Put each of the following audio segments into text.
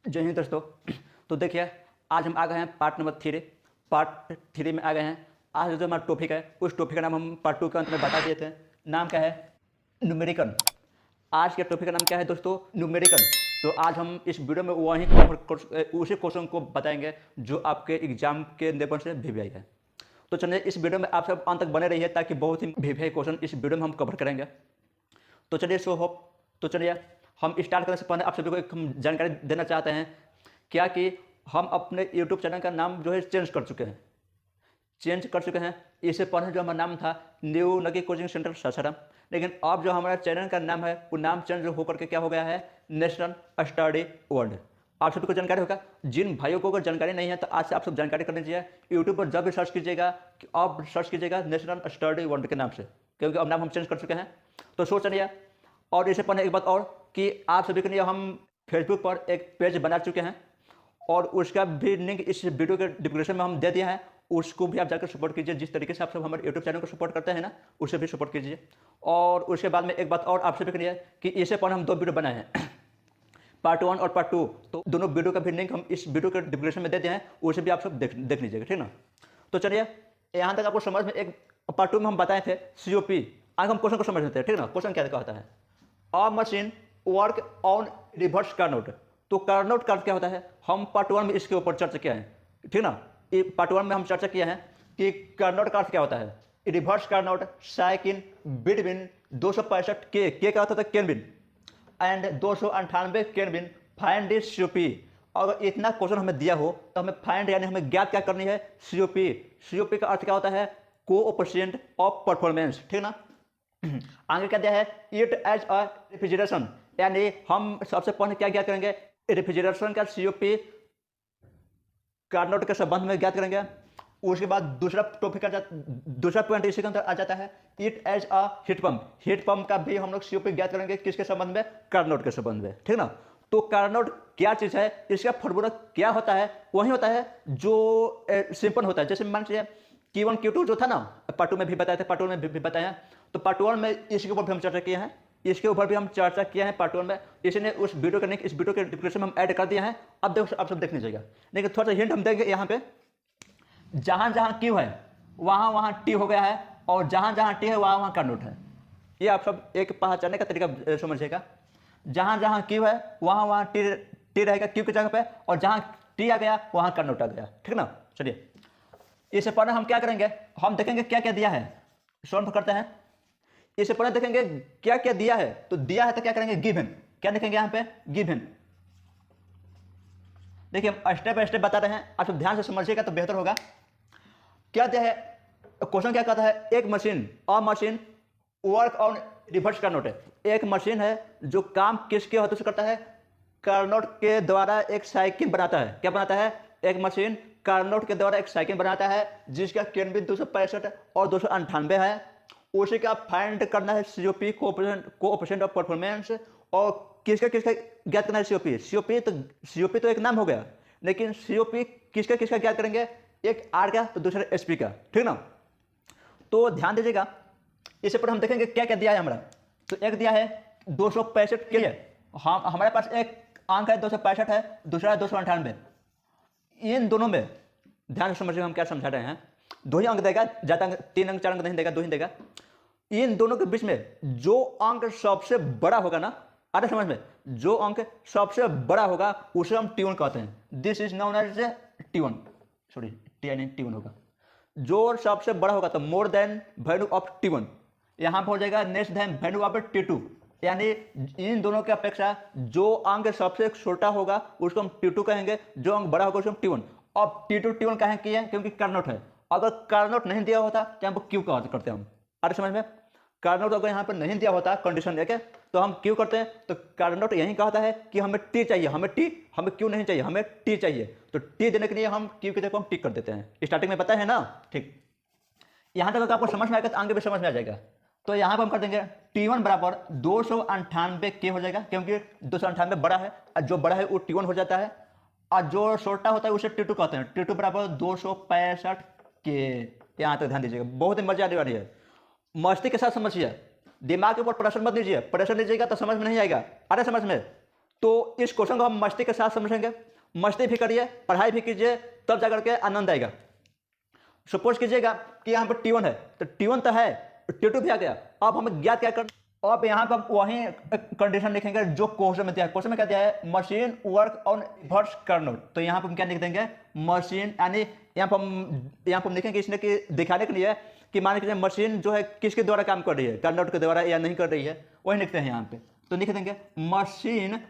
जय हिंद दोस्तों। तो देखिए, आज हम आ गए हैं पार्ट 3 में आ गए हैं। आज जो हमारा टॉपिक है उस टॉपिक का नाम हम पार्ट 2 के अंत में बता दिए थे। नाम क्या है? न्यूमेरिकल। आज के टॉपिक का नाम क्या है दोस्तों? न्यूमेरिकल। तो आज हम इस वीडियो में उसी क्वेश्चन को बताएंगे जो आपके एग्जाम के पेपर से वीवीआई है। तो चलिए इस वीडियो में आप सब अंत तक बने रहिए ताकि बहुत ही वीवीआई क्वेश्चन इस वीडियो में हम कवर करेंगे। तो चलिए हम स्टार्ट करने से पहले आप सभी को एक हम जानकारी देना चाहते हैं क्या कि हम अपने यूट्यूब चैनल का नाम जो है चेंज कर चुके हैं। इससे पहले जो हमारा नाम था न्यू नगी कोचिंग सेंटर सासाराम, लेकिन अब जो हमारा चैनल का नाम है वो नाम चेंज होकर के क्या हो गया है? National study world. आप सभी को जानकारी होगा। जिन भाइयों को अगर जानकारी नहीं है तो आज से आप सब जानकारी कर लीजिए। यूट्यूब पर जब भी सर्च कीजिएगा अब सर्च कीजिएगा नेशनल स्टडी वर्ल्ड के नाम से, क्योंकि अब नाम हम चेंज कर चुके हैं। तो सोच चलिए, और इससे पहले एक बात और कि आप सभी के लिए हम फेसबुक पर एक पेज बना चुके हैं और उसका भी लिंक इस वीडियो के डिस्क्रिप्शन में हम दे दिया है। उसको भी आप जाकर सपोर्ट कीजिए। जिस तरीके से आप सब हमारे यूट्यूब चैनल को सपोर्ट करते हैं ना, उसे भी सपोर्ट कीजिए। और उसके बाद में एक बात और आप सभी के लिए कि इससे पहले हम 2 वीडियो बनाए हैं पार्ट 1 और पार्ट 2। तो दोनों वीडियो का भी लिंक हम इस वीडियो के डिस्क्रिप्शन में दे दिए हैं, उसे भी आप सब देख लीजिएगा, ठीक ना। तो चलिए, यहाँ तक आपको समझ में एक पार्ट 2 में हम बताए थे COP। आज हम क्वेश्चन को समझ लेते हैं, ठीक ना। क्वेश्चन क्या कहता है? अ machine work on reverse Carnot. तो कार्नोट का क्या होता है? हम पार्ट 1 में इसके ऊपर चर्चा किया है, ठीक ना। पार्ट 1 में हम चर्चा किया है कि कार्नोट का अर्थ क्या होता है। रिवर्स कार्नोट साइकिल बिटवीन 265 के क्या होता है? Kelvin and 298 kelvin. Find the COP। अगर इतना क्वेश्चन हमें दिया हो तो हमें फाइंड यानी हमें ज्ञात क्या करनी है? COP का अर्थ क्या होता है? कोएफिशिएंट ऑफ परफॉर्मेंस, ठीक ना। आगे क्या दिया है? इट एज अ रेफ्रिजरेशन, यानी हम सबसे पहले क्या ज्ञात करेंगे? रेफ्रिजरेशन का COP कार्नोट के संबंध में ज्ञात करेंगे। उसके बाद दूसरा पॉइंट इसी के अंदर आ जाता है it as a heat pump का भी हम लोग COP ज्ञात करेंगे। किसके संबंध में? कार्नोट के संबंध में, ठीक ना। तो कार्नोट क्या चीज है, इसका फॉर्मूला क्या होता है? वही होता है जो सिंपल होता है। जैसे मान लीजिए Q1 Q2 जो था ना, पार्ट 2 में भी बताया था, पार्ट 1 में भी बताया। तो पार्ट 1 में इसके ऊपर भी हम चर्चा किए हैं, इसके ऊपर भी हम चर्चा किया है पार्ट 1 में। इसने उस वीडियो का लिंक इस वीडियो के डिस्क्रिप्शन में हम ऐड कर दिया है। अब देखो, आप सब देख लीजिएगा। लेकिन थोड़ा सा हिंट हम देंगे यहाँ पे। जहां जहां Q है वहां वहां T हो गया है, और जहां जहां T है वहां वहां कार्नोट है। ये आप सब एक पहचानने का तरीका समझिएगा। जहां जहां Q है वहां वहां T रहेगा Q की जगह पे, और जहां T आ गया वहां कार्नोट आ गया, ठीक ना। चलिए, इससे पहले हम क्या करेंगे? हम देखेंगे क्या क्या दिया है, सॉल्व करते हैं। इससे पहले देखेंगे क्या क्या दिया है। तो दिया है तो क्या करेंगे? गिवन। क्या लिखेंगे यहाँ पे? गिवन। देखिए, हम स्टेप बाय स्टेप बता रहे हैं, आप सब ध्यान से समझिएगा तो बेहतर होगा। क्या दिया है? क्वेश्चन क्या कहता है? एक machine a machine work on reverse Carnot. एक मशीन है जो काम किसके हाथों से करता है? कार्नोट के द्वारा एक साइकिल बनाता है। क्या बनाता है? एक मशीन कार्नोट के द्वारा एक साइकिल बनाता है जिसका केल्विन 265 और 298 है। उसी का फाइंड करना है COP, कोएफिशिएंट ऑफ परफॉर्मेंस। और किसका किसका ज्ञात करना है? COP तो एक नाम हो गया, लेकिन COP किसका किसका ज्ञात करेंगे? एक R का तो दूसरा SP का, ठीक ना। तो ध्यान दीजिएगा। इससे पर हम देखेंगे क्या क्या दिया है हमारा। तो एक दिया है 265 के लिए, हम हमारे पास एक अंक है 265 है, दूसरा है 298। इन दोनों में ध्यान से समझिए हम क्या समझा रहे हैं। 2 ही अंक देगा, ज्यादा 3 अंक 4 अंक नहीं देगा, 2 ही देगा। इन दोनों के बीच में जो अंक सबसे बड़ा होगा ना, आते समझ में, जो अंक सबसे बड़ा होगा उसे हम T1 कहते हैं। This is known as T1, sorry T1 होगा। जो सबसे बड़ा होगा तो more than value of T1, यहां पर हो जाएगा next then value of T2। यानी इन दोनों की अपेक्षा जो अंक सबसे छोटा होगा उसको हम T2 कहेंगे, जो अंक बड़ा होगा उसको हम T1। अब T2 कहें किए हैं क्योंकि कार्नोट है। अगर कार्नोट नहीं दिया होता तो यहाँ पर क्यू करते हैं हम। अरे समझ में, कार्नोट अगर यहाँ पर नहीं दिया होता कंडीशन देके तो हम क्यू करते हैं। तो कार्नोट यही कहता है कि हमें T चाहिए, हमें क्यू नहीं चाहिए, हमें T चाहिए। तो T देने के लिए हम क्यू की जगह हम टिक कर देते हैं। स्टार्टिंग में पता है ना, ठीक। यहाँ तक अगर आपको समझ में आएगा तो आगे भी समझ में आ जाएगा। तो यहाँ पर हम कर देंगे T1 बराबर 298 के हो जाएगा, क्योंकि 298 बड़ा है और जो बड़ा है वो T1 हो जाता है, और जो छोटा होता है उसे T2 कहते हैं। T2 बराबर 265 के। यहाँ तक ध्यान दीजिएगा, बहुत ही मजा आने वाली है। मस्ती के साथ समझिए, दिमाग के ऊपर प्रेशर मत लीजिए। प्रेशर लीजिएगा तो समझ में नहीं आएगा। अरे समझ में। तो इस क्वेश्चन को हम मस्ती के साथ समझेंगे, मस्ती भी करिए, पढ़ाई भी कीजिए, तब जाकर के आनंद आएगा। सपोज कीजिएगा कि यहाँ पर T1 है, तो T1 तो है, T2 भी आ गया। अब हमें ज्ञात क्या कर, अब यहाँ पर हम वही कंडीशन लिखेंगे जो क्वेश्चन में दिया है। क्वेश्चन में क्या दिया है, machine work on reverse Carnot. तो यहाँ पर हम क्या लिख देंगे, मशीन, यानी यहाँ पर हम लिखेंगे इसने कि दिखाने के लिए कि मान लीजिए मशीन जो है किसके द्वारा काम कर रही है, कर्नल के द्वारा या नहीं कर रही है, वही लिखते हैं यहाँ पे। तो लिख देंगे मशीन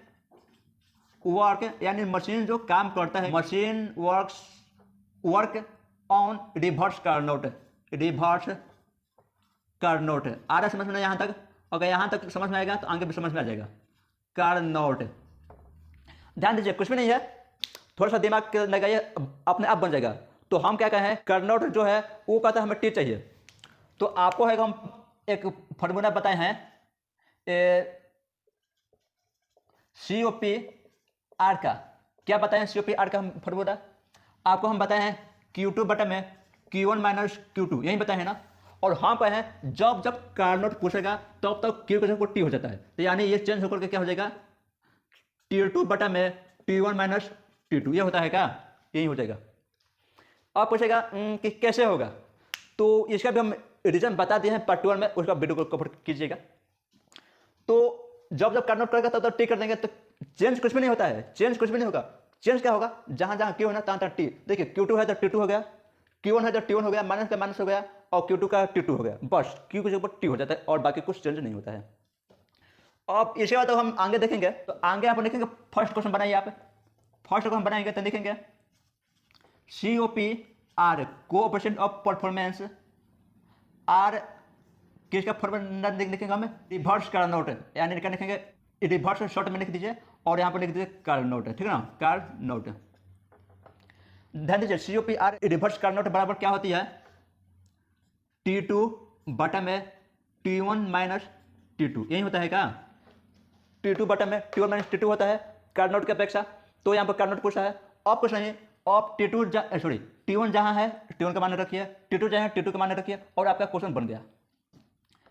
वर्क, यानी मशीन जो काम करता है, machine work on reverse Carnot, reverse Carnot. आ रहा समझ में यहाँ तक? अगर यहाँ तक समझ में आएगा तो आगे भी समझ में आ जाएगा। कार्नोट, ध्यान दीजिए, कुछ भी नहीं है, थोड़ा सा दिमाग लगाइए, अपने आप बन जाएगा। तो हम क्या कहें, कार्नोट जो है वो कहता है हमें टी चाहिए। तो आपको है हम एक फॉर्मूला बताए हैं, COP/R का। क्या बताए हैं COP/R का हम फॉर्मूला? आपको हम बताए हैं Q2 बटा में Q1 माइनस Q2, यही बताए हैं ना। और हाँ पे हैं जब जब कार्नोट पूछेगा तब तक Q के जगह T हो जाता है, तो यानी ये चेंज होकर के क्या हो जाएगा, T2 बटा में T1 माइनस T2, ये होता है क्या, यही हो जाएगा। अब पूछेगा कि कैसे होगा, तो इसका भी हम रीजन बता दिए हैं पार्ट 1 में, उसका वीडियो को कवर कीजिएगा। तो जब जब कार्नोट करेगा तब तक टी कर देंगे, तो चेंज कुछ भी नहीं होता है, चेंज कुछ भी नहीं होगा। चेंज क्या होगा, जहां जहां Q है ना तहां तहां टी। देखिए Q2 है तो T2 हो गया, Q1 है तो T1 हो गया, माइनस का माइनस हो गया, और Q2 का T2 हो गया, बस Q के ऊपर T हो जाता है और बाकी कुछ चेंज नहीं होता है। अब इसके बाद हम आगे देखेंगे, तो आगे आप लिखेंगे, फर्स्ट क्वेश्चन बनाइए आप, फर्स्ट को हम बनाएंगे तो लिखेंगे COP/R, coefficient of performance, R किसका फॉर्मूला लिखेंगे हमें, रिवर्स कार्नोट, यानी क्या लिखेंगे, रिवर्स शॉर्ट में लिख दीजिए और यहाँ पर लिख दीजिए कार्नोट, ठीक है ना, कार्नोट। ध्यान दीजिए COP/R रिवर्स कार्नोट बराबर क्या होती है, T2 बटा में T1 माइनस T2, यही होता है क्या, T2 बटा में T1 माइनस T2 होता है कार्नोट की अपेक्षा। तो यहाँ पर कार्नोट पूछा है, अब कुछ नहीं, अब T1 जहाँ है T1 का मान रखिए, T2 जहाँ है T2 का मान रखिए, और आपका क्वेश्चन बन गया।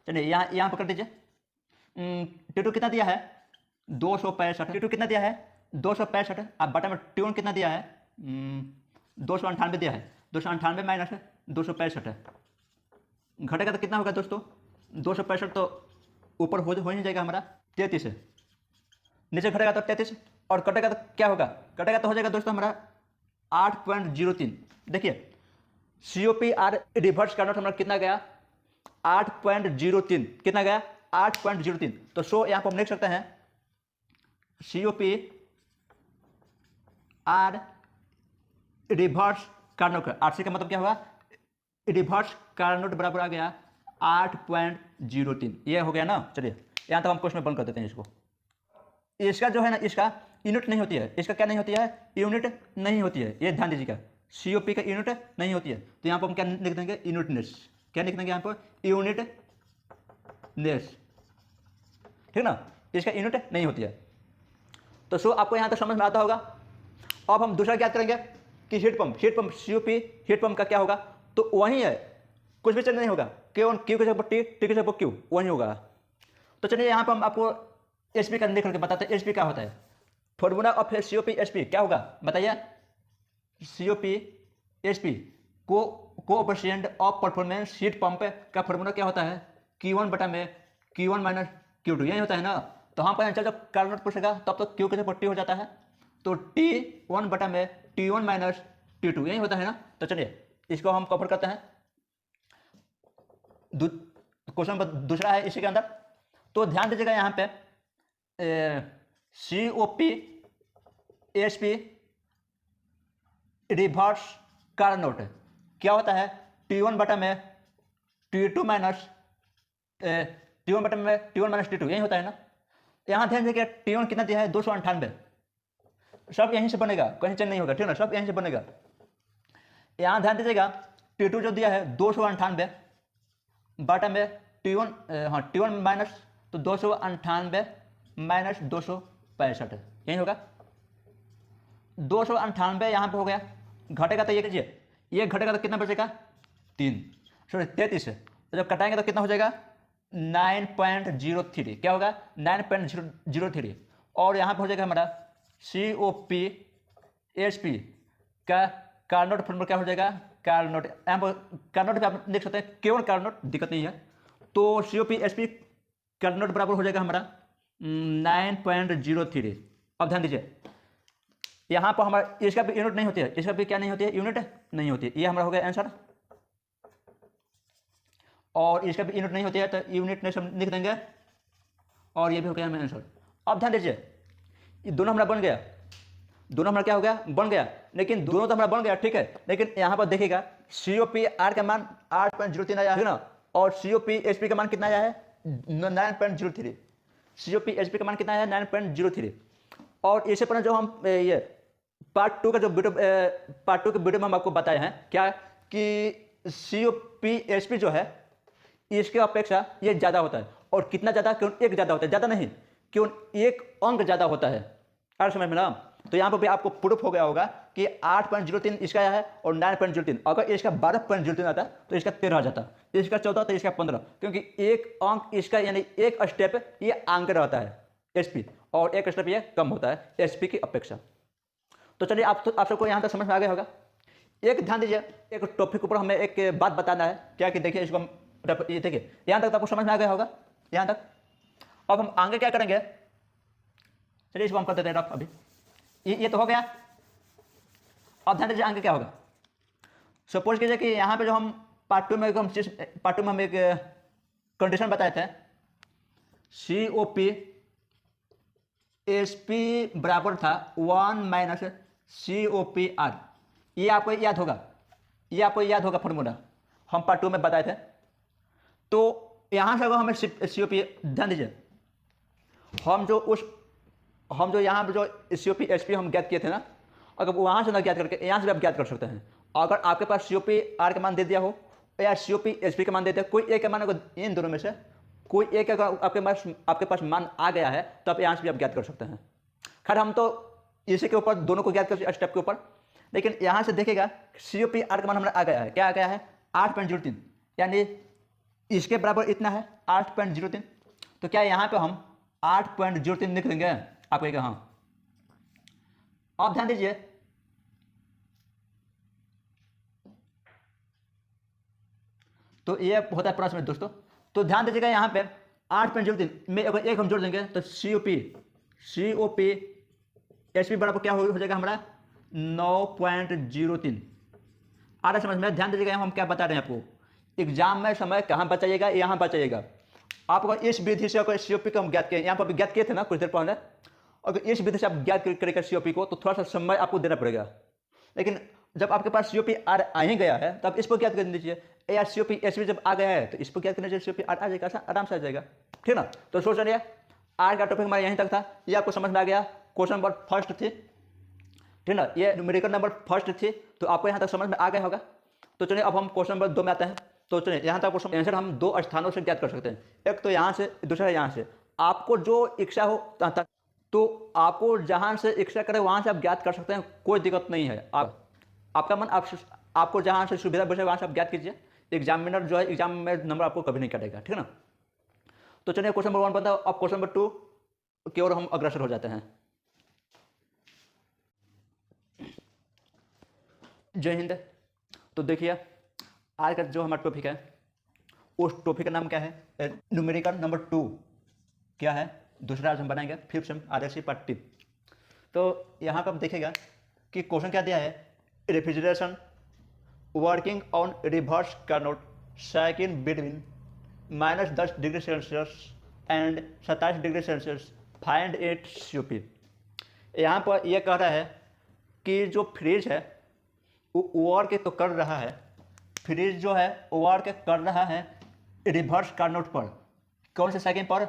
चलिए यहाँ पकड़ दीजिए, T2 कितना दिया है, 265, T2 कितना दिया है, 265, अब बटा में T1 कितना दिया है, 298 दिया है, 298 माइनस 265 है, घटेगा तो कितना होगा दोस्तों, 265 तो ऊपर हो नहीं जाएगा हमारा 33 है, नीचे घटेगा तो 33, और कटेगा तो क्या होगा, कटेगा तो हो जाएगा दोस्तों हमारा 8.03। देखिए COP/R रिवर्स कार्नोट हमारा कितना गया, 8.03, कितना गया, 8.03। तो सो यहाँ पर हम लिख सकते हैं COP/R रिवर्स कार्नोट, RC का मतलब क्या होगा, रिवर्स कार्नोट बराबर आ गया 8.03, ये हो गया ना। चलिए यहाँ तक हम क्वेश्चन बंद कर देते हैं इसको। इसका जो है ना, इसका यूनिट नहीं होती है, इसका क्या नहीं होती है, यूनिट नहीं होती है, ये ध्यान दीजिएगा, COP का यूनिट नहीं होती है। तो यहाँ पर हम क्या लिख देंगे, यूनिटनेस, क्या लिख देंगे यहाँ पर, यूनिटनेस, ठीक ना, इसका यूनिट नहीं होती है। तो सो आपको यहाँ तक समझ में आता होगा। अब हम दूसरा क्या करेंगे कि heat pump COP heat pump का क्या होगा, तो वही है, कुछ भी चेंज नहीं होगा, Q के जगह T के जगह Q वही होगा। तो चलिए यहाँ पर हम आपको HP का लिख करके बताते हैं, HP क्या होता है, फॉर्मूला ऑफ COP/HP क्या होगा बताइए, COP/HP coefficient of performance heat pump का फॉर्मूला क्या होता है, Q1 बटा में Q1 माइनस Q2, यही होता है ना। तो हम पर जब कार्नोट पूछेगा तब तो Q के जगह T हो जाता है, तो T1 बटा में T1 माइनस T2, यही होता है ना। तो चलिए इसको हम कवर करते हैं, क्वेश्चन दूसरा है इसी के अंदर। तो ध्यान दीजिएगा यहाँ पे COP/HP रिवर्स कार्नोट क्या होता है, T1 बटा में T2 माइनस T1 बटा में T1 माइनस T2, यही होता है ना। यहाँ ध्यान दीजिएगा T1 कितना दिया है, 298, सब यहीं से बनेगा, कहीं चेंज नहीं होगा, ठीक है ना, सब यहीं से बनेगा। यहाँ ध्यान दीजिएगा T2 जो दिया है 298 बटा में T1, हाँ T1 माइनस, तो 298 माइनस 265, यही होगा 298, यहाँ पे हो गया, घटेगा तो ये कीजिए, ये घटेगा तो कितना बचेगा, 33 है, तो जब कटाएंगे तो कितना हो जाएगा 9.03, क्या होगा 9.03। और यहाँ पर हो जाएगा हमारा COPHP का कार्नोट फॉर्मूला क्या हो जाएगा, कार्नोट। यहाँ पर कार्नोट पे आप देख सकते हैं केवल कार्नोट, दिक्कत नहीं है। तो COPHP कार्नोट बराबर हो जाएगा हमारा 9.03। अब ध्यान दीजिए, यहाँ पर हमारा इसका भी यूनिट नहीं होती है, इसका भी क्या नहीं होती है, यूनिट नहीं होती है। ये हमारा हो गया आंसर। और इसका भी यूनिट नहीं होती है तो यूनिट नहीं लिख देंगे, और ये भी हो गया हमारा आंसर। अब ध्यान दीजिए, ये दोनों हमारा बन गया, दोनों हमारा क्या हो गया, बन गया। लेकिन दोनों तो हमारा बन गया, ठीक है, लेकिन यहाँ पर देखिएगा COPR का मान 8.03 आया है ना, और COPHP का मान कितना आया है, 9.03। COPHP का मान कितना आया है, 9.03। और इससे पहले जो हम ये पार्ट 2 का जो वीडियो पार्ट 2 के वीडियो में हम आपको बताए हैं क्या, कि COPHP जो है इसके अपेक्षा ये ज़्यादा होता है। और कितना ज़्यादा, क्यों एक ज़्यादा होता है, ज़्यादा नहीं, क्यों एक अंक ज़्यादा होता है। और समझ में ना, तो यहाँ पर भी आपको प्रूफ हो गया होगा कि 8.03 इसका आया है और 9.03। अगर इसका 12.03 आता तो इसका 13 आ जाता, इसका 14 तो इसका 15, क्योंकि एक अंक इसका यानी एक स्टेप ये आगे रहता है SP, और एक स्टेप ये कम होता है SP की अपेक्षा। तो चलिए आप सबको यहाँ तक समझ में आ गया होगा। एक ध्यान दीजिए, एक टॉपिक के ऊपर हमें एक बात बताना है क्या, कि देखिए इसको हम ये देखिए यहाँ तक तो आपको समझ में आ गया होगा यहाँ तक। अब हम आगे क्या करेंगे, चलिए इसको हम कर देते हैं रफ। अभी ये तो हो गया। अब ध्यान दीजिए आगे क्या होगा। सपोज कीजिए कि यहाँ पे जो हम पार्ट 2 में हम एक कंडीशन बताए थे, COPHP बराबर था 1 - COPR। ये आपको याद होगा, ये आपको याद होगा फॉर्मूला, हम पार्ट 2 में बताए थे। तो यहाँ से अगर हमें COP, ध्यान दीजिए, हम जो यहाँ पे जो COPHP हम ज्ञात किए थे ना, अगर वहाँ से ना ज्ञात करके यहाँ से भी आप ज्ञात कर सकते हैं। अगर आपके पास COPR का मान दे दिया हो या COPHP का मान दे दिया, कोई एक का मान, अगर इन दोनों में से कोई एक अगर आपके पास मान आ गया है तो आप यहाँ से भी आप ज्ञात कर सकते हैं। खैर हम तो इसी के ऊपर दोनों को ज्ञात कर स्टेप के ऊपर, लेकिन यहाँ से देखिएगा COPR का मान हमारा आ गया है, क्या आ गया है, 8.03, यानी इसके बराबर इतना है 8.03। तो क्या यहाँ पे हम 8.03 लिख देंगे, आप कहेंगे हाँ। अब ध्यान दीजिए, तो ये होता है प्रश्न में दोस्तों। तो ध्यान दीजिएगा यहाँ पे 8.03 में अगर एक हम जोड़ देंगे तो COPHP बराबर क्या हो जाएगा हमारा 9.03। आ रहा समझ में। ध्यान दीजिएगा हम क्या बता रहे हैं आपको, एग्जाम में समय कहाँ बचाइएगा, यहाँ बचाइएगा। आप अगर इस विधि से अगर COP को हम ज्ञात किए, यहाँ पर भी ज्ञात किए थे ना कुछ देर पहले, अगर इस विधि से आप ज्ञात करेगा COP को तो थोड़ा सा समय आपको देना पड़ेगा। लेकिन जब आपके पास COPR आ ही गया है तब इसको ज्ञात कर दीजिए, या COPHP जब आ गया है तो इसको ज्ञात करने से COPR आ जाएगा, आराम से आ जाएगा, ठीक ना। तो सोच रही आज का टॉपिक हमारा यहीं तक था, ये आपको समझ में आ गया। क्वेश्चन नंबर फर्स्ट थी, ठीक ना, ये न्यूमेरिकल नंबर फर्स्ट थी, तो आपको यहाँ तक समझ में आ गया होगा। तो चलिए अब हम क्वेश्चन नंबर 2 में आते हैं। तो चलिए यहाँ तक क्वेश्चन आंसर हम 2 स्थानों से ज्ञात कर सकते हैं, एक तो यहाँ से, दूसरा यहाँ से। आपको जो इच्छा हो तो आपको जहाँ से इच्छा करे वहाँ से आप ज्ञात कर सकते हैं, कोई दिक्कत नहीं है। आपका मन आपको जहाँ से सुविधा बैठे वहाँ से आप ज्ञात कीजिए। एग्जामिनर जो है एग्जाम में नंबर आपको कभी नहीं काटेगा, ठीक है ना। तो चलिए क्वेश्चन नंबर 1 बताओ, अब क्वेश्चन नंबर 2 की ओर हम अग्रसर हो जाते हैं। जय हिंद। तो देखिए आज का जो हमारा टॉपिक है उस टॉपिक का नाम क्या है, न्यूमेरिकल नंबर 2 क्या है, दूसरा आज हम बनाएंगे 5th सेम RSC पार्ट 3। तो यहाँ पर आप देखिएगा कि क्वेश्चन क्या दिया है, refrigeration working on reverse Carnot cycle between -10 degree Celsius and 27 degree Celsius, find it COP। यहाँ पर यह कह रहा है कि जो फ्रिज है वो वर्क तो कर रहा है, फ्रिज जो है वर्क कर रहा है रिवर्स कार्नोट पर। कौन से सेकंड पर,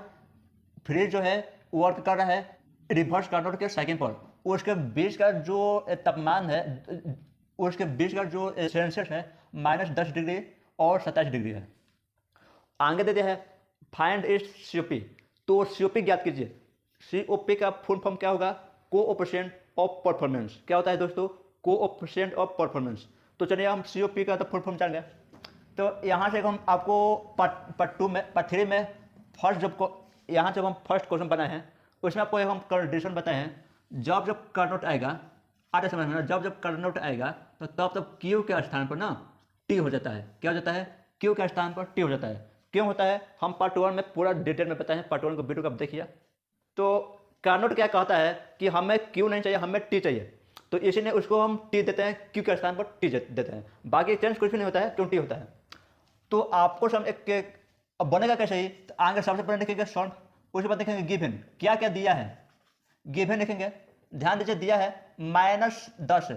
फ्रिज जो है वर्क कर रहा है रिवर्स कार्नोट के सेकंड पर। उसके बीच का जो तापमान है, उसके बीच का जो सेल्सियस है -10 डिग्री और 27 डिग्री है। आगे दे दिया है फाइंड इट COP। तो COP ज्ञात कीजिए। COP का फुल फॉर्म क्या होगा, कोएफिशिएंट ऑफ परफॉर्मेंस। क्या होता है दोस्तों, कोएफिशिएंट ऑफ परफॉर्मेंस। तो चलिए हम COP का तो फुल फॉर्म जान गए। तो यहाँ से हम आपको पार्ट 3 में फर्स्ट जब यहाँ जब हम फर्स्ट क्वेश्चन बनाए हैं उसमें आपको एक हम कंडीशन बताए हैं, जब जब करनोट आएगा, आगे समझ में ना, जब जब करनोट आएगा तो तब क्यू के स्थान पर ना टी हो जाता है। क्या हो जाता है? क्यू के स्थान पर टी हो जाता है। क्यों होता है हम पार्ट 1 में पूरा डिटेल में बताए हैं, पार्ट 1 को वीडियो को आप देखिए। तो कार्नोट क्या कहता है कि हमें क्यू नहीं चाहिए, हमें टी चाहिए, तो इसीलिए उसको हम टी देते हैं, क्यू के स्थान पर टी देते हैं। बाकी चेंज कुछ भी नहीं होता है, क्यों टी होता है। तो आपको सब एक अब बनेगा कैसे ही, तो आगे सबसे पहले लिखेंगे शॉर्ट, उसके बाद देखेंगे गिवन, क्या क्या दिया है, गिवन लिखेंगे। ध्यान दीजिए दिया है -10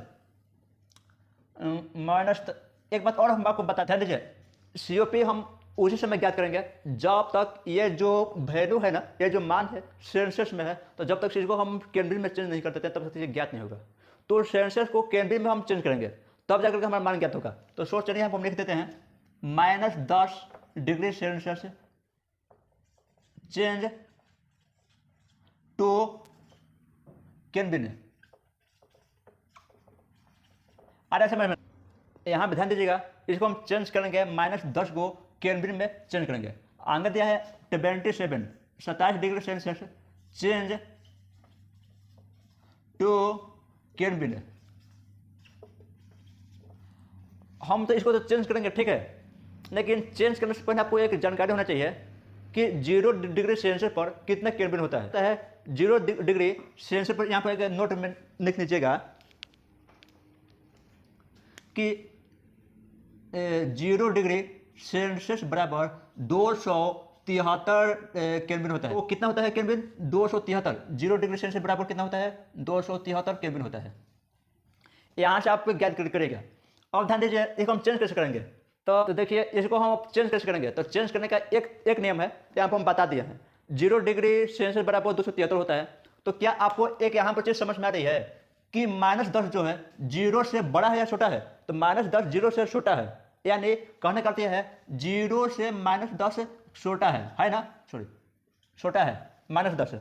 एक बात और हम आपको बता, ध्यान दीजिए COP हम उसी समय ज्ञात करेंगे जब तक ये जो वैल्यू है ना, ये जो मान है सेल्सियस में है, तो जब तक चीज़ को हम केल्विन में चेंज नहीं कर देते तब तक ये ज्ञात नहीं होगा। तो सेल्सियस को केल्विन में हम चेंज करेंगे तब जाकर के हमारा मान ज्ञात होगा। तो सोच चलिए हम लिख देते हैं -10 degree Celsius change to Kelvin. आ रहा समझ में? यहाँ पे ध्यान दीजिएगा, इसको हम चेंज करेंगे -10 को केल्विन में चेंज करेंगे। आगे दिया है 27 degree Celsius change to kelvin. हम तो इसको तो चेंज करेंगे, ठीक है, लेकिन चेंज करने से पहले आपको एक जानकारी होना चाहिए कि 0 डिग्री सेल्सियस पर कितना केल्विन होता है। 0 डिग्री सेल्सियस पर यहाँ पर एक नोट में लिख लीजिएगा कि 0 डिग्री सेल्सियस बराबर 273 केल्विन होता है। वो कितना होता है केल्विन? 273। 0 डिग्री सेल्सियस बराबर कितना होता है? 273 केल्विन होता है। यहाँ से आपको ज्ञात करेगा। अब ध्यान दीजिए इसको हम चेंज कैसे करेंगे, तो देखिए इसको हम चेंज कैसे करेंगे। तो चेंज करने का एक नियम है, यहाँ पर हम बता दिए हैं। 0 डिग्री सेल्सियस बराबर 273 होता है। तो क्या आपको एक यहाँ पर चीज़ समझ में आ रही है कि -10 जो है 0 से बड़ा है या छोटा है? तो -10 0 से छोटा है, यानी कहने का अर्थ यह है 0 से -10 छोटा है ना, सॉरी छोटा है -10।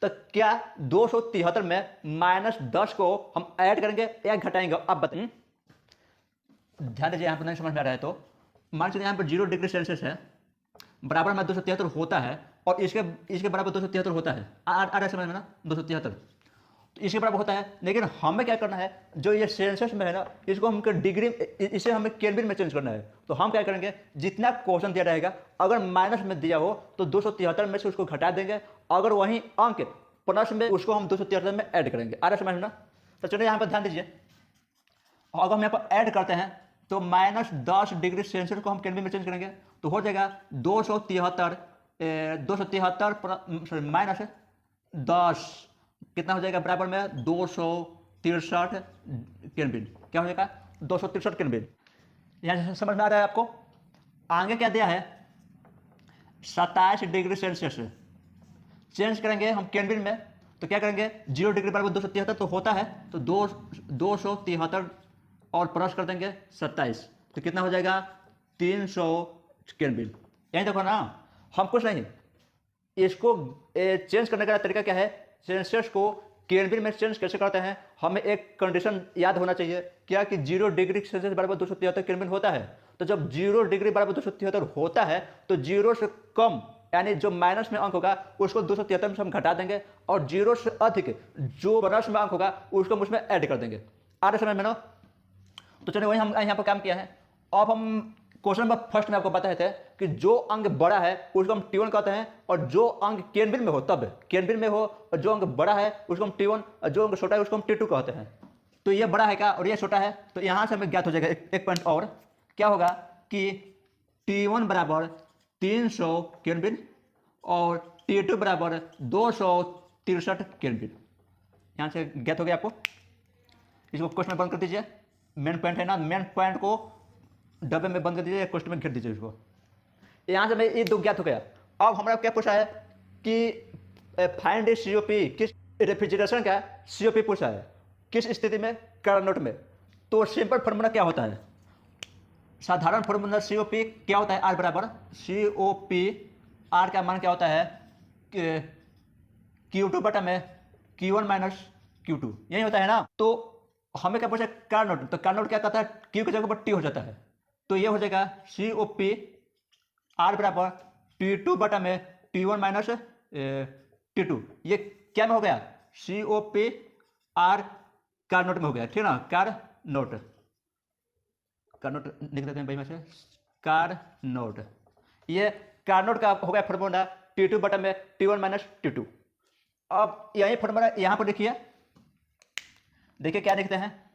तो क्या 273 में -10 को हम ऐड करेंगे या घटाएंगे? आप बताइए। ध्यान दीजिए यहाँ पर नहीं समझ में आ रहा है तो मान लीजिए यहाँ पर 0 डिग्री सेल्सियस है बराबर में 273 होता है, और इसके बराबर 273 होता है। आ रहा है समझ में ना, 273 तो इसके बराबर होता है। लेकिन हमें क्या करना है, जो ये सेल्सियस में है ना, इसको हम डिग्री, इसे हमें केल्विन में चेंज करना है। तो हम क्या करेंगे, जितना क्वेश्चन दिया रहेगा अगर माइनस में दिया हो तो 273 में से उसको घटा देंगे, अगर वहीं अंक प्लस में उसको हम 273 में ऐड करेंगे। आ रहा समझ में ना? तो चलिए यहाँ पर ध्यान दीजिए, अगर हम यहाँ पर ऐड करते हैं तो -10 डिग्री सेल्सियस को हम केल्विन में चेंज करेंगे तो हो जाएगा 273 -10 कितना हो जाएगा बराबर में 263 केल्विन। क्या हो जाएगा? 263 केल्विन। यहाँ से समझ में आ रहा है आपको? आगे क्या दिया है? 27 डिग्री सेल्सियस चेंज करेंगे हम केल्विन में, तो क्या करेंगे, 0 डिग्री बराबर 273 तो होता है, तो 273 और प्लस कर देंगे 27, तो कितना हो जाएगा 300 केल्विन। यही देखो ना, हम कुछ नहीं, इसको चेंज करने का तरीका क्या है, सेल्सियस को केल्विन में चेंज कैसे करते हैं, हमें एक कंडीशन याद होना चाहिए, क्या कि 0 डिग्री सेल्सियस बराबर 273 केल्विन होता है। तो जब 0 डिग्री बराबर 273 होता है तो 0 से कम यानी जो माइनस में अंक होगा उसको 273 में हम घटा देंगे, और 0 से अधिक जो प्लस में अंक होगा उसको उसमें ऐड कर देंगे। आधे समय में ना, तो चलिए वही हम यहाँ पर काम किया है। अब हम क्वेश्चन नंबर फर्स्ट में आपको बताए थे कि जो अंक बड़ा है उसको हम T1 कहते हैं, और जो अंक केल्विन में हो तब केल्विन में हो, और जो अंक बड़ा है उसको हम T1, और जो अंक छोटा है उसको हम T2 कहते हैं। तो ये बड़ा है क्या और ये छोटा है, तो यहाँ से हमें ज्ञात हो जाएगा एक पॉइंट और, क्या होगा कि T1 बराबर 300 केल्विन और T2 बराबर 263 केल्विन। यहाँ से ज्ञात हो गया आपको। इसको क्वेश्चन में बंद कर दीजिए, मेन पॉइंट है ना, मेन पॉइंट को डब्बे में बंद कर दीजिए, क्वेश्चन में घेर दीजिए इसको। यहाँ से मैं ये दो ज्ञात हो गया। अब हमारा क्या पूछा है कि फाइंड COP, किस रेफ्रिजरेशन का COP पूछा है, किस स्थिति में, कार्नोट में। तो सिंपल फॉर्मूला क्या होता है, साधारण फॉर्मूला COP क्या होता है, R बराबर COP, R का मान क्या होता है Q2 बटा में Q1 माइनस Q2, यही होता है ना। तो हमें क्या पूछा, कार्नोट, तो कार्नोट क्या कहता है, Q की जगह पर T हो जाता है, तो ये हो जाएगा COP R बराबर T2 बटा में T1 माइनस T2, ये क्या में हो गया, COPR कार्नोट में हो गया, ठीक ना, कार्नोट लिख देते हैं भाई में से, कार्नोट, ये कार्नोट का हो गया फॉर्मूला T2 बटा में T1 माइनस T2। अब यही फॉर्मूला यहाँ पर लिखिए, देखिए क्या लिखते हैं,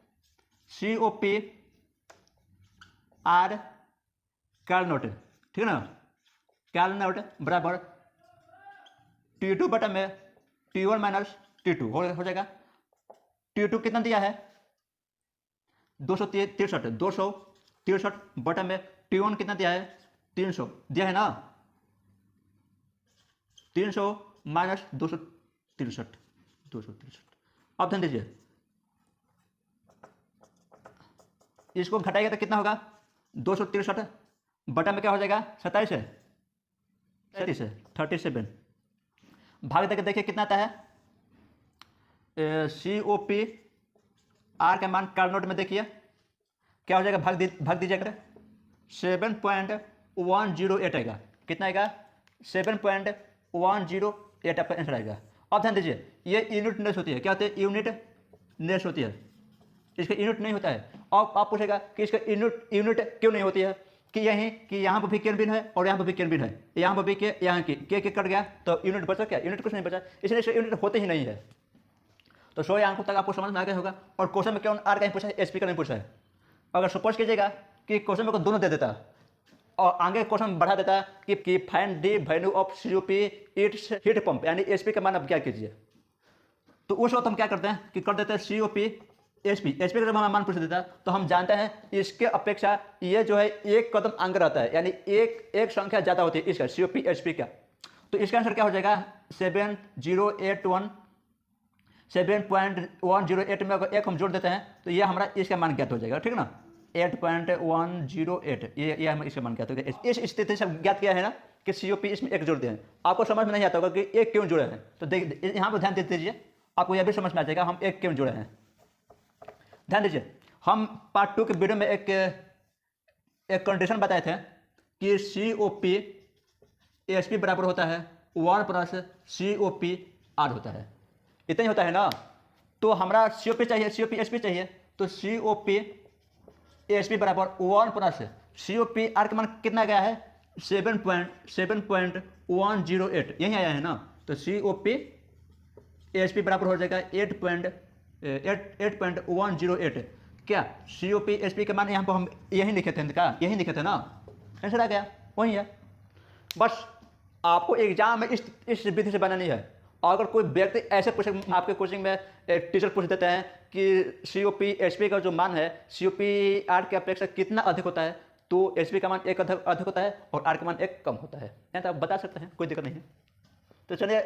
COPR कार्नोट, ठीक है ना, कार्नोट बराबर T2 बटा में T1 माइनस T2 हो जाएगा। T2 कितना दिया है, 263 बटा में T1 कितना दिया है, 300 दिया है ना, 300 माइनस 263। अब ध्यान दीजिए, इसको घटाएगा तो कितना होगा, 263 बटा में क्या हो जाएगा, 27 है, 37 भाग देकर देखिए कितना आता है, COPR का मान कार्नोट में देखिए क्या हो जाएगा, भाग दीजिएगा, 7.108 आएगा, कितना आएगा, 7.108 आपका आंसर आएगा। अब ध्यान दीजिए, ये यूनिट नेस होती है, क्या होती है, यूनिट नेस होती है, इसका यूनिट नहीं होता है। अब आप पूछेगा कि इसका यूनिट क्यों नहीं होती है, कि यहाँ पर भी केल्विन है और यहाँ पर भी केल्विन है, यहाँ पर भी के, यहाँ की के कट गया तो यूनिट बचा, क्या यूनिट कुछ नहीं बचा, इसलिए इसका यूनिट होते ही नहीं है। तो 100 अंकों तक आपको समझ में आ गया होगा। और क्वेश्चन में क्यों आर का नहीं पूछा है, एसपी का नहीं पूछा है। अगर सपोज कीजिएगा कि क्वेश्चन में को दोनों दे देता और आगे क्वेश्चन बढ़ा देता कि find the value of COP it's heat pump, यानी एसपी का मान अब क्या कीजिए, तो उस वक्त हम क्या करते हैं कि कर देते हैं COP एसपी का जब हमारा मान पूछ देता तो हम जानते हैं इसके अपेक्षा ये जो है एक कदम आगे रहता है, यानी एक संख्या ज़्यादा होती है इसका COP एसपी का। तो इसका आंसर क्या हो जाएगा, 7.108 में अगर एक हम जोड़ देते हैं तो ये हमारा इसका मान ज्ञात हो जाएगा, ठीक है ना, 8.108 ये हम इसका मान ज्ञात हो गया। इस स्थिति से ज्ञात किया है ना कि COP इसमें एक जोड़ दिए हैं। आपको समझ में नहीं आता होगा कि एक क्यों जुड़े हैं, तो देख यहाँ पर ध्यान दे दीजिए, आपको यह भी समझ में आ जाएगा हम एक क्यों जुड़े हैं। ध्यान दीजिए, हम पार्ट 2 के वीडियो में एक कंडीशन बताए थे कि COP एसपी बराबर होता है 1 प्लस COPR होता है, इतना ही होता है ना। तो हमारा COP चाहिए, COP एसपी चाहिए, तो COP एसपी बराबर 1 प्लस COPR का मान कितना गया है, 7.108 यही आया है ना। तो COP एसपी बराबर हो जाएगा 8.108। क्या COP एसपी के मान यहाँ पर हम यही लिखे थे क्या, यही लिखे थे ना, आंसर आ गया वही है। बस आपको एग्जाम में इस विधि से बनानी है। अगर कोई व्यक्ति ऐसे पूछे, आपके कोचिंग में टीचर पूछ देते हैं कि COP एसपी का जो मान है COPR के अपेक्षा कितना अधिक होता है, तो एसपी का मान एक अधिक होता है और आर का मान एक कम होता है, या तो आप बता सकते हैं, कोई दिक्कत नहीं है। तो चलिए,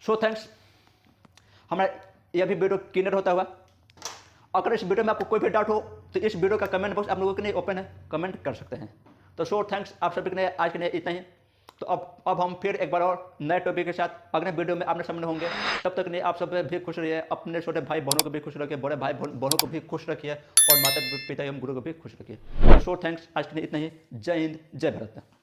सो थैंक्स, हमारा यह भी वीडियो क्लियर होता हुआ। अगर इस वीडियो में आपको कोई भी डाउट हो तो इस वीडियो का कमेंट बॉक्स आप लोगों के लिए ओपन है, कमेंट कर सकते हैं। तो सो थैंक्स, आप सभी के लिए आज के लिए इतना ही। तो अब हम फिर एक बार और नए टॉपिक के साथ अगले वीडियो में आपने सामने होंगे। तब तक नहीं, आप सब भी खुश रहिए, अपने छोटे भाई बहनों को भी खुश रखिए, बड़े भाई बहनों को भी खुश रखिए और माता पिता एवं गुरु को भी खुश रखिए। सो थैंक्स, आज के लिए इतना ही। जय हिंद, जय भारत।